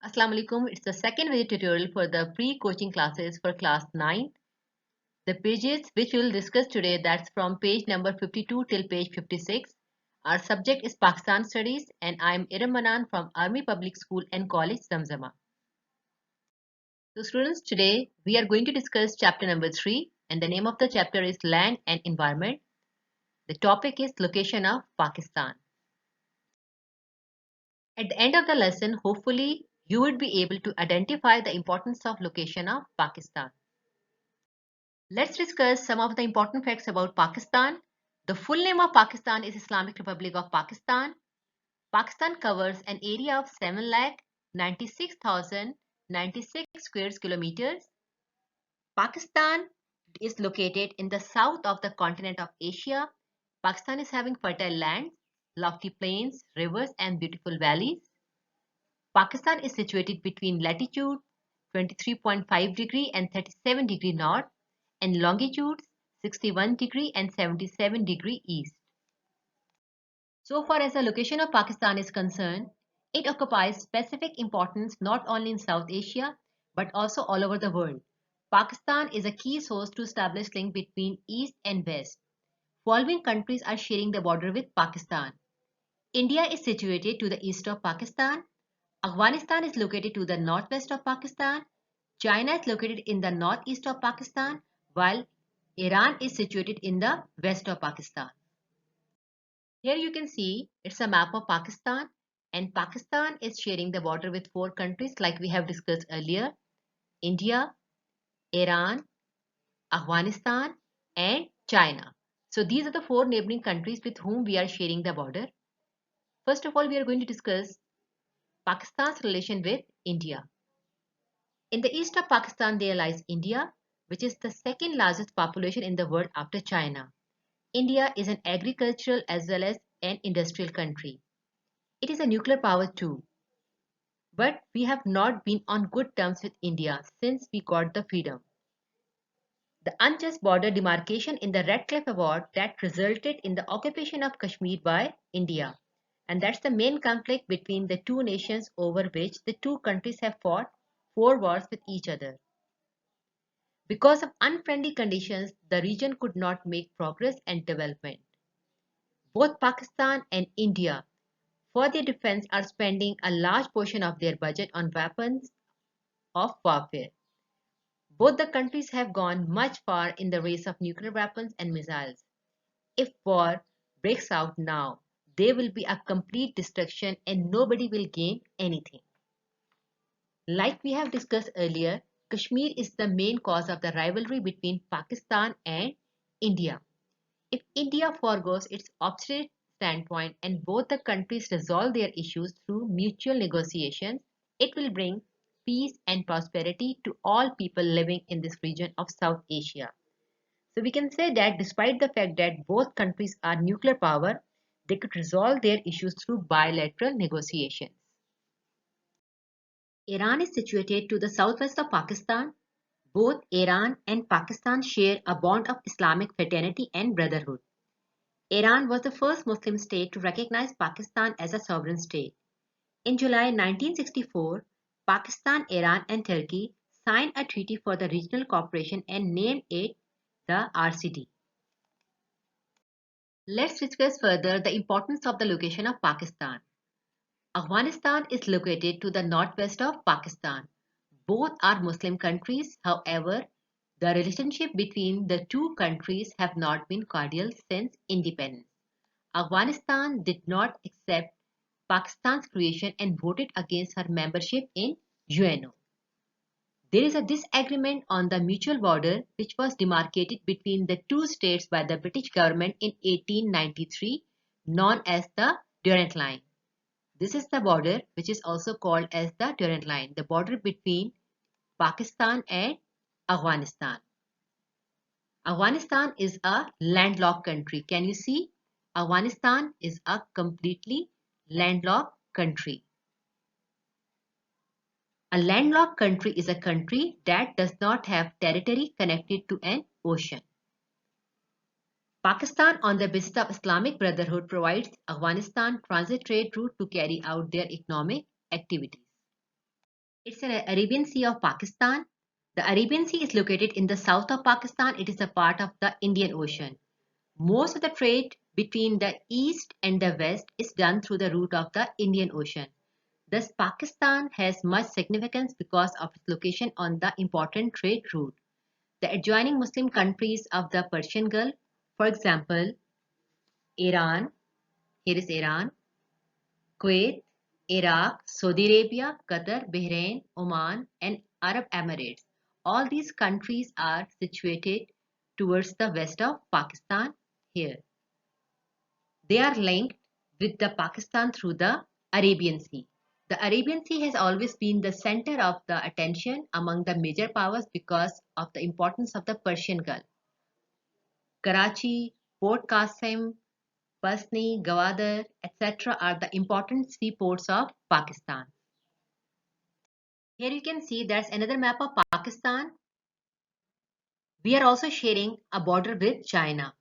Assalamu alaikum. It's the second video tutorial for the pre-coaching classes for class 9. The pages which we will discuss today, that's from page number 52 till page 56. Our subject is Pakistan Studies and I am Iram Manan from Army Public School and College Zamzama. So students, today we are going to discuss chapter number 3 and the name of the chapter is Land and Environment. The topic is Location of Pakistan. At the end of the lesson, hopefully you would be able to identify the importance of location of Pakistan. Let's discuss some of the important facts about Pakistan. The full name of Pakistan is Islamic Republic of Pakistan. Pakistan covers an area of 7,96,096 square kilometers. Pakistan is located in the south of the continent of Asia. Pakistan is having fertile lands, lofty plains, rivers and beautiful valleys. Pakistan is situated between latitude 23.5 degree and 37 degree north and longitudes 61 degree and 77 degree east. So far as the location of Pakistan is concerned, it occupies specific importance not only in South Asia but also all over the world. Pakistan is a key source to establish link between East and West. Following countries are sharing the border with Pakistan. India is situated to the east of Pakistan. Afghanistan is located to the northwest of Pakistan. China is located in the northeast of Pakistan, while Iran is situated in the west of Pakistan. Here you can see it's a map of Pakistan, and Pakistan is sharing the border with 4 countries like we have discussed earlier: India, Iran, Afghanistan, and China. So these are the 4 neighboring countries with whom we are sharing the border. First of all, we are going to discuss Pakistan's relation with India. In the east of Pakistan, there lies India, which is the second largest population in the world after China. India is an agricultural as well as an industrial country. It is a nuclear power too. But we have not been on good terms with India since we got the freedom. The unjust border demarcation in the Red Cliff Award that resulted in the occupation of Kashmir by India. And that's the main conflict between the two nations over which the two countries have fought 4 wars with each other. Because of unfriendly conditions, the region could not make progress and development. Both Pakistan and India, for their defense, are spending a large portion of their budget on weapons of warfare. Both the countries have gone much far in the race of nuclear weapons and missiles. If war breaks out now, there will be a complete destruction and nobody will gain anything. Like we have discussed earlier, Kashmir is the main cause of the rivalry between Pakistan and India. If India forgoes its obstinate standpoint and both the countries resolve their issues through mutual negotiations, it will bring peace and prosperity to all people living in this region of South Asia. So we can say that despite the fact that both countries are nuclear power, they could resolve their issues through bilateral negotiations. Iran is situated to the southwest of Pakistan. Both Iran and Pakistan share a bond of Islamic fraternity and brotherhood. Iran was the first Muslim state to recognize Pakistan as a sovereign state. In July 1964, Pakistan, Iran and Turkey signed a treaty for the regional cooperation and named it the RCD. Let's discuss further the importance of the location of Pakistan. Afghanistan is located to the northwest of Pakistan. Both are Muslim countries. However, the relationship between the two countries have not been cordial since independence. Afghanistan did not accept Pakistan's creation and voted against her membership in UNO. There is a disagreement on the mutual border which was demarcated between the two states by the British government in 1893, known as the Durrand Line. This is the border which is also called as the Durrand Line, the border between Pakistan and Afghanistan. Afghanistan is a landlocked country. Can you see? Afghanistan is a completely landlocked country. A landlocked country is a country that does not have territory connected to an ocean. Pakistan, on the basis of Islamic Brotherhood, provides Afghanistan transit trade route to carry out their economic activities. It's an Arabian Sea of Pakistan. The Arabian Sea is located in the south of Pakistan. It is a part of the Indian Ocean. Most of the trade between the east and the west is done through the route of the Indian Ocean. Thus, Pakistan has much significance because of its location on the important trade route. The adjoining Muslim countries of the Persian Gulf, for example, Iran, here is Iran, Kuwait, Iraq, Saudi Arabia, Qatar, Bahrain, Oman, and Arab Emirates. All these countries are situated towards the west of Pakistan here. They are linked with the Pakistan through the Arabian Sea. The Arabian Sea has always been the center of the attention among the major powers because of the importance of the Persian Gulf. Karachi, Port Qasim, Pasni, Gwadar, etc. are the important seaports of Pakistan. Here you can see that's another map of Pakistan. We are also sharing a border with China.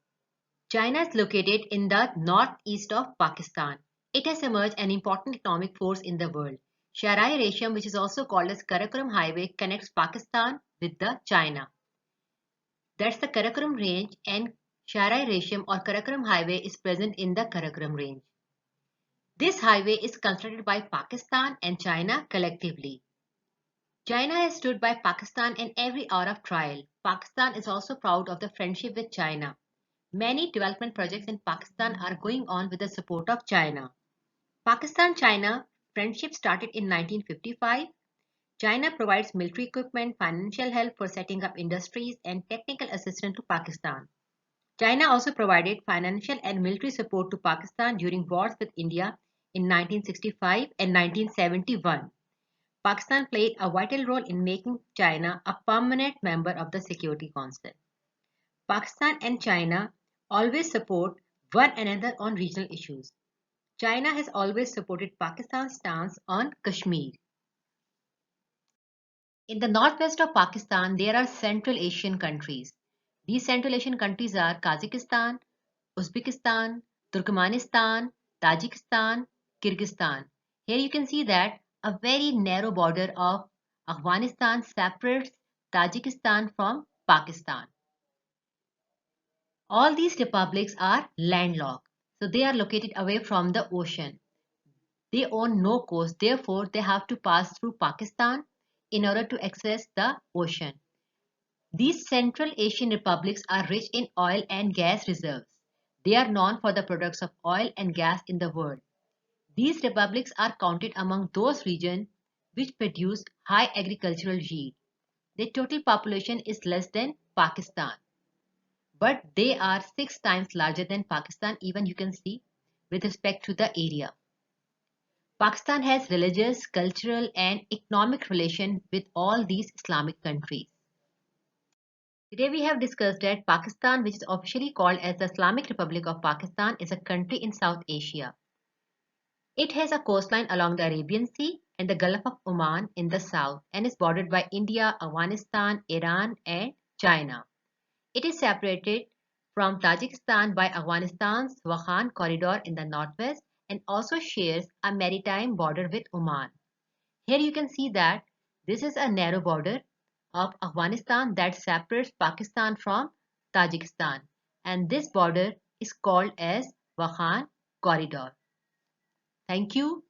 China is located in the northeast of Pakistan. It has emerged an important economic force in the world. Sharai-Resham, which is also called as Karakoram Highway, connects Pakistan with the China. That's the Karakoram Range, and Sharai-Resham or Karakoram Highway is present in the Karakoram Range. This highway is constructed by Pakistan and China collectively. China has stood by Pakistan in every hour of trial. Pakistan is also proud of the friendship with China. Many development projects in Pakistan are going on with the support of China. Pakistan-China friendship started in 1955. China provides military equipment, financial help for setting up industries, and technical assistance to Pakistan. China also provided financial and military support to Pakistan during wars with India in 1965 and 1971. Pakistan played a vital role in making China a permanent member of the Security Council. Pakistan and China always support one another on regional issues. China has always supported Pakistan's stance on Kashmir. In the northwest of Pakistan, there are Central Asian countries. These Central Asian countries are Kazakhstan, Uzbekistan, Turkmenistan, Tajikistan, Kyrgyzstan. Here you can see that a very narrow border of Afghanistan separates Tajikistan from Pakistan. All these republics are landlocked, so they are located away from the ocean. They own no coast, therefore they have to pass through Pakistan in order to access the ocean. These Central Asian republics are rich in oil and gas reserves. They are known for the products of oil and gas in the world. These republics are counted among those regions which produce high agricultural yield. Their total population is less than Pakistan, but they are 6 times larger than Pakistan, even you can see with respect to the area. Pakistan has religious, cultural, and economic relation with all these Islamic countries. Today we have discussed that Pakistan, which is officially called as the Islamic Republic of Pakistan, is a country in South Asia. It has a coastline along the Arabian Sea and the Gulf of Oman in the south and is bordered by India, Afghanistan, Iran, and China. It is separated from Tajikistan by Afghanistan's Wakhan corridor in the northwest and also shares a maritime border with Oman. Here you can see that this is a narrow border of Afghanistan that separates Pakistan from Tajikistan, and this border is called as Wakhan corridor. Thank you.